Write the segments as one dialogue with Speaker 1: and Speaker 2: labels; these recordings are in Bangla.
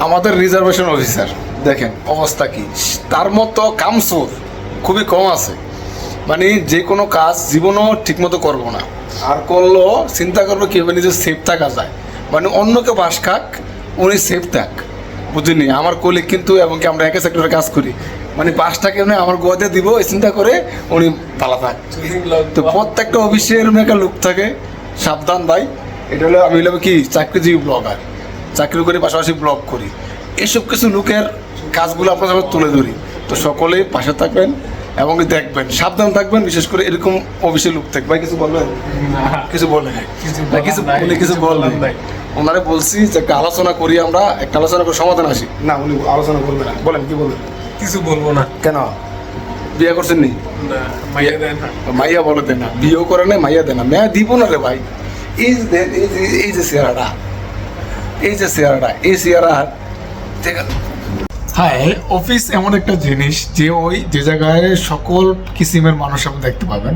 Speaker 1: আমাদের রিজার্ভেশন অফিসার দেখেন অবস্থা কি, তার মতো কামসোর খুবই কম আছে। মানে যে কোনো কাজ জীবনও ঠিকমতো করবো না, আর করলেও চিন্তা করবো কীভাবে নিজে সেফ থাকা যায়। মানে অন্যকে বাস খাক, উনি সেফ থাক, বুঝিনি। আমার কলিগ কিন্তু এমনকি আমরা একই সেক্টরে কাজ করি, মানে বাসটাকে উনি আমার গোয়াতে দিব এই চিন্তা করে উনি পালা থাক। তো প্রত্যেকটা অফিসে এরকম একটা লোক থাকে, সাবধান ভাই। এটা হলো আমি হলাম কি চাকরিজীবী ব্লগার, চাকরি করি পাশাপাশি ব্লগ করি, এসব কিছু লোকের কাজগুলো আপনার সামনে তুলে ধরি। তো সকলেই পাশে থাকবেন এবং দেখবেন, সাবধান থাকবেন, বিশেষ করে এরকম অফিসে লোক থাকবে। ভাই কিছু বলবেন? কিছু বলেন কিছু বলবেন? ওনারে বলছি যে একটা আলোচনা করি, আমরা একটা আলোচনা করে সমাধান আসি। না উনি আলোচনা করবেন না, বলেন কি বলবেন?
Speaker 2: কিছু বলবো না।
Speaker 1: কেন? বিয়ে করছেন নি?
Speaker 2: মাইয়া দেয় না।
Speaker 1: মাইয়া বলে দেয় না, বিয়েও করে না, মাইয়া দেয় না। মেয়া দিব না রে ভাই। এই যে চেহারাটা, এই চেহারা দেখেন। হ্যাঁ, অফিস এমন একটা জিনিস যে ওই যে জায়গায় সকল কিসিমের মানুষ আপনি দেখতে পাবেন।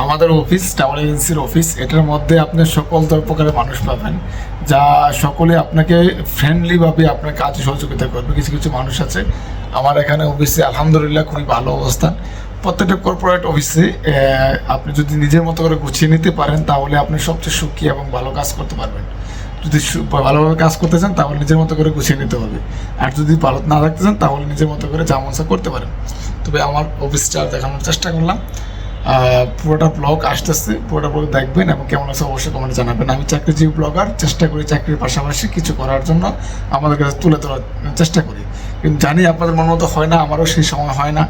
Speaker 1: আমাদের অফিস ট্রাভেল এজেন্সির অফিস, এটার মধ্যে আপনি সকল প্রকারের মানুষ পাবেন, যা সকলে আপনাকে ফ্রেন্ডলিভাবে আপনার কাজে সহযোগিতা করবে। কিছু কিছু মানুষ আছে আমার এখানে অফিসে, আলহামদুলিল্লাহ খুবই ভালো অবস্থান। প্রত্যেকটা কর্পোরেট অফিসে আপনি যদি নিজের মতো করে গুছিয়ে নিতে পারেন, তাহলে আপনি সবচেয়ে সুখী এবং ভালো কাজ করতে পারবেন। যদি ভালোভাবে কাজ করতে চান তাহলে নিজের মতো করে গুছিয়ে নিতে হবে, আর যদি ভালো না রাখতে চান তাহলে নিজের মতো করে যা মন করতে পারেন। তবে আমার অফিসটা দেখানোর চেষ্টা করলাম, পুরোটা ব্লগ আসতেছে, পুরোটা ব্লগ দেখবেন এবং কেমন আছে অবশ্যই কমেন্টে জানাবেন। আমি চাকরিজীবী ব্লগার, চেষ্টা করি চাকরির পাশাপাশি কিছু করার জন্য, আমাদের কাছে তুলে ধরার চেষ্টা করি। কিন্তু জানি আপনাদের মন মতো হয় না, আমারও সেই সময় হয় না।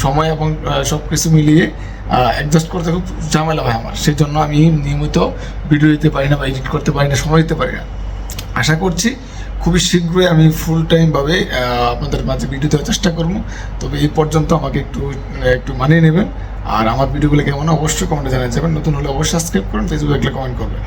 Speaker 1: সময় এবং সব কিছু মিলিয়ে অ্যাডজাস্ট করতে খুব ঝামেলা হয় আমার, সেই জন্য আমি নিয়মিত ভিডিও দিতে পারি না বা এডিট করতে পারি না, সময় দিতে পারি না। আশা করছি খুবই শীঘ্রই আমি ফুল টাইমভাবে আপনাদের মাঝে ভিডিও দেওয়ার চেষ্টা করবো। তবে এই পর্যন্ত আমাকে একটু মানিয়ে নেবেন। আর আমার ভিডিওগুলো কেমন অবশ্যই কমেন্টে জানিয়ে যাবেন। নতুন হলে অবশ্যই সাবস্ক্রাইব করুন, ফেসবুকে কমেন্ট করবেন।